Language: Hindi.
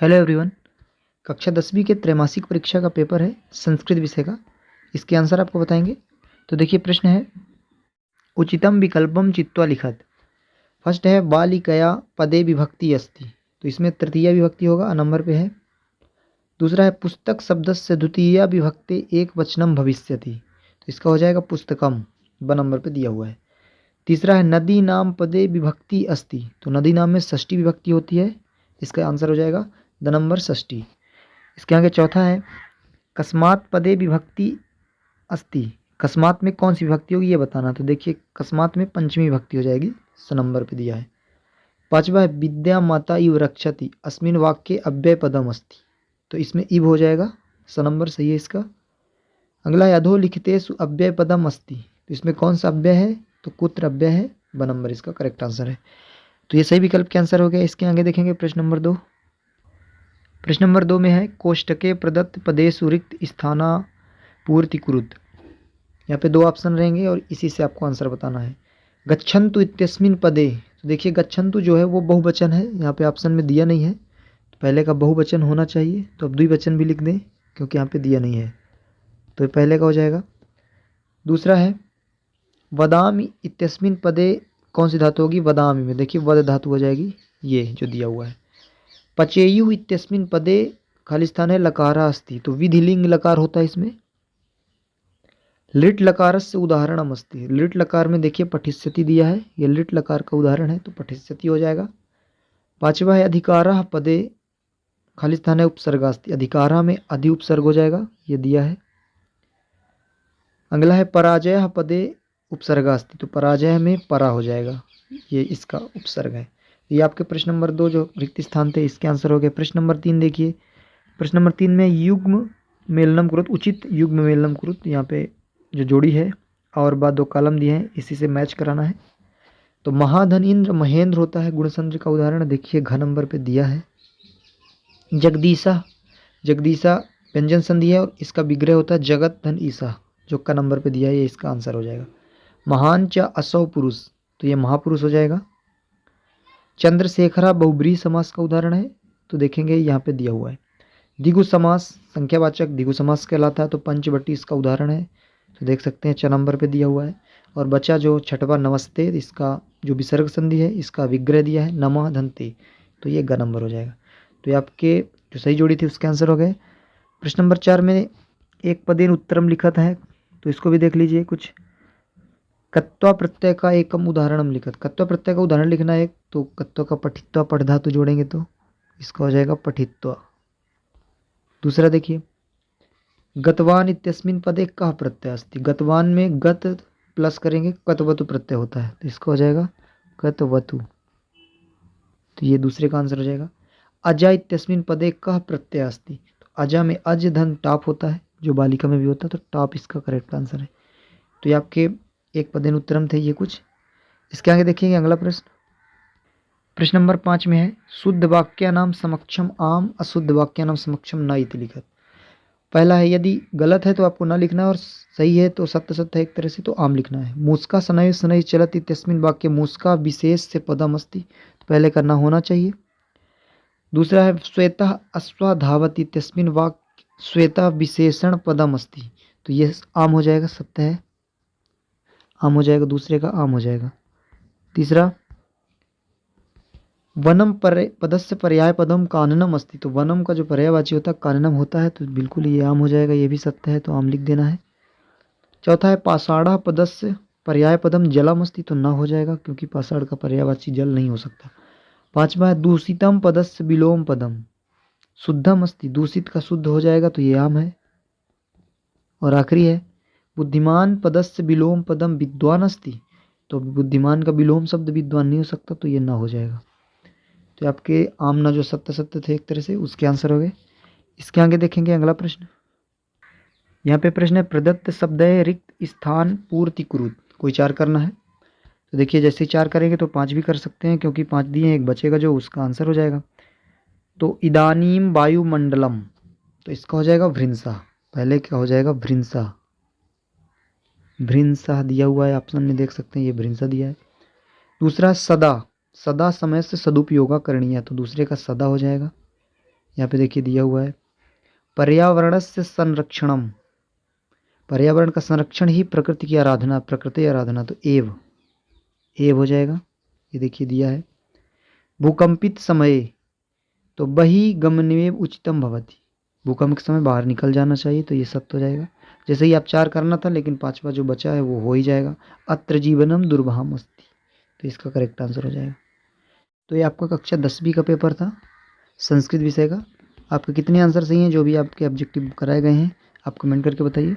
Hello everyone. कक्षा 10वीं के त्रैमासिक परीक्षा का पेपर है संस्कृत विषय का। इसके आंसर आपको बताएंगे। तो देखिए, प्रश्न है उचितम विकल्पम चित्वा लिखत। फर्स्ट है बालिकया पदे विभक्ति अस्ति, तो इसमें तृतीया विभक्ति होगा, नंबर पे है। दूसरा है पुस्तक शब्दस्य द्वितीया विभक्ति एक वचनम भविष्यति, तो इसका हो जाएगा पुस्तकम, ब नंबर पे दिया हुआ है। तीसरा है नदी नाम पदे विभक्ति अस्ति, तो नदी नाम में षष्ठी विभक्ति होती है, इसका आंसर हो जाएगा द नंबर षष्ठी। इसके आगे चौथा है कस्मात पदे विभक्ति अस्ति, कस्मात में कौन सी विभक्ति होगी ये बताना। तो देखिए, कस्मात में पंचमी विभक्ति हो जाएगी, स नंबर पे दिया है। पांचवा है विद्या माता इव रक्षति अस्मिन वाक्य अव्यय पदम अस्ति, तो इसमें इव हो जाएगा, स नंबर सही है इसका। अगला है अधो लिखितेषु अव्यय पदम अस्ति, तो इसमें कौन सा अव्यय है, तो कुत्र अव्यय है, ब नंबर इसका करेक्ट आंसर है। तो ये सही विकल्प के आंसर हो गया। इसके आगे देखेंगे प्रश्न नंबर 2। प्रश्न नंबर 2 में है कोष्टके प्रदत्त पदेषु रिक्त स्थाना पूर्ति कुरुत। यहाँ पे 2 ऑप्शन रहेंगे और इसी से आपको आंसर बताना है। गच्छन्तु इत्यस्मिन पदे, तो देखिए गच्छन्तु जो है वो बहुवचन है, यहाँ पे ऑप्शन में दिया नहीं है, तो पहले का बहुवचन होना चाहिए, तो अब द्विवचन भी लिख दें क्योंकि यहाँ पे दिया नहीं है, तो पहले का हो जाएगा। दूसरा है वदामि इत्यस्मिन पदे, कौन सी धातु होगी, वदामि में, देखिए वद धातु हो जाएगी, ये जो दिया हुआ है। पचेयु इत्यस्मिन पदे खाली स्थान है लकारा अस्ति, तो विधिलिंग लकार होता है इसमें। लिट लकारस्य उदाहरणम अस्ति, लिट लकार में देखिए पठिष्यति दिया है, ये लिट लकार का उदाहरण है, तो पठिष्यति हो जाएगा। पांचवा है अधिकारा पदे खाली स्थान है उपसर्गास्ति, अधिकारा में अधि उपसर्ग हो जाएगा, ये दिया है। अगला है पराजय पदे उपसर्गास्ति, तो पराजय में परा हो जाएगा, ये इसका उपसर्ग है। ये आपके प्रश्न नंबर 2 जो रिक्त स्थान थे इसके आंसर हो गए। प्रश्न नंबर 3 देखिए, प्रश्न नंबर 3 में युग्म मेलनम कुरुत, उचित युग्म मेलनम कुरुत, यहाँ पे जो जोड़ी है और बाद 2 कॉलम दिए हैं, इसी से मैच कराना है। तो महाधन इंद्र महेंद्र होता है गुणसंद्र का उदाहरण, देखिए घ नंबर पे दिया है। जगदीशा, जगदीशा व्यंजन संधि है और इसका विग्रह होता है जगत धन ईसा, जो का नंबर पे दिया है, ये इसका आंसर हो जाएगा। महान च असौ पुरुष, तो ये महापुरुष हो जाएगा। चंद्रशेखरा बहुब्रीहि समास का उदाहरण है, तो देखेंगे यहाँ पे दिया हुआ है। द्विगु समास संख्यावाचक द्विगु समास कहलाता है, तो पंचवटी इसका उदाहरण है, तो देख सकते हैं 6 नंबर पे दिया हुआ है। और बचा जो छठवा नमस्ते, इसका जो विसर्ग संधि है इसका विग्रह दिया है नमः धनते, तो ये ग नंबर हो जाएगा। तो ये आपके जो सही जोड़ी थी उसके आंसर हो गए। प्रश्न नंबर 4 में एक पदेन उत्तरम लिखत है, तो इसको भी देख लीजिए। कुछ कत्वा प्रत्यय का एकम उदाहरणम लिखत, कत्वा प्रत्यय का उदाहरण लिखना है, तो कत्वा का पठित्वा पठ धातु जोड़ेंगे तो इसका हो जाएगा पठित्वा। दूसरा देखिए गतवान इत्यस्मिन पदे कः प्रत्यय अस्ति, गतवान में गत प्लस करेंगे कतवतु प्रत्यय होता है, तो इसका हो जाएगा कतवतु, तो ये दूसरे का आंसर हो जाएगा। अजा इत्यस्मिन पदे कः प्रत्यय अस्ति, तो अजा में अज धन टाप होता है, जो बालिका में भी होता है, तो टाप इसका करेक्ट आंसर है। तो ये आपके एक पदेन उत्तरम थे ये कुछ। इसके आगे देखिएगा अगला प्रश्न। प्रश्न नंबर 5 में है शुद्ध वाक्य नाम समक्षम आम अशुद्ध वाक्य नाम समक्षम न इति लिखत। पहला है यदि गलत है तो आपको न लिखना है और सही है तो सत्य सत्य है एक तरह से, तो आम लिखना है। मूस्का शनैः शनैः चलति इत्यस्मिन् वाक्ये मूस्का विशेष से पदम अस्ति, तो पहले करना होना चाहिए। दूसरा है श्वेतः अश्वः धावति इत्यस्मिन् वाक्ये श्वेता विशेषण पदम अस्ति, तो ये आम हो जाएगा, सत्य है, आम हो जाएगा, दूसरे का आम हो जाएगा। तीसरा वनम पदस्य पर्याय पदम काननम अस्ति, तो वनम का जो पर्यायवाची होता है काननम होता है, तो बिल्कुल ये आम हो जाएगा, ये भी सत्य है, तो आम लिख देना है। चौथा है पाषाढ़ पदस्य पर्याय पदम जलम अस्ति, तो ना हो जाएगा क्योंकि पाषाढ़ का पर्यायवाची जल नहीं हो सकता। पांचवा है दूषितम पदस्य विलोम पदम शुद्धम अस्ति, दूषित का शुद्ध हो जाएगा, तो ये आम है। और आखिरी है बुद्धिमान पदस्य विलोम पदम विद्वान अस्ति, तो बुद्धिमान का विलोम शब्द विद्वान नहीं हो सकता, तो ये ना हो जाएगा। तो आपके आम ना जो सत्य सत्य थे एक तरह से उसके आंसर हो गए। इसके आगे देखेंगे अगला प्रश्न। यहाँ पे प्रश्न है प्रदत्त शब्द रिक्त स्थान पूर्ति कुरुत, कोई 4 करना है, तो देखिए जैसे 4 करेंगे तो 5 भी कर सकते हैं क्योंकि 5 दिए, एक बचेगा जो उसका आंसर हो जाएगा। तो इदानीम वायुमंडलम, तो इसका हो जाएगा भृंसा, पहले क्या हो जाएगा भृंसा, भृंसा दिया हुआ है ऑप्शन में, देख सकते हैं ये भृंसा दिया है। दूसरा सदा, सदा समय से सदुपयोगा करनी है, तो दूसरे का सदा हो जाएगा। यहाँ पे देखिए दिया हुआ है पर्यावरणस्य संरक्षणम, पर्यावरण का संरक्षण ही प्रकृति की आराधना, प्रकृति आराधना, तो एव हो जाएगा। ये देखिए दिया है भूकंपित समये तो बहि गमनेव उचितम भवति, भूकंप के समय बाहर निकल जाना चाहिए, तो ये सत्य हो जाएगा। जैसे ही आप 4 करना था लेकिन 5वां जो बचा है वो हो ही जाएगा। अत्र जीवनम दुर्बहम अस्ति, तो इसका करेक्ट आंसर हो जाएगा। तो ये आपका कक्षा 10वीं का पेपर था संस्कृत विषय का। आपके कितने आंसर सही हैं जो भी आपके ऑब्जेक्टिव कराए गए हैं आप कमेंट करके बताइए।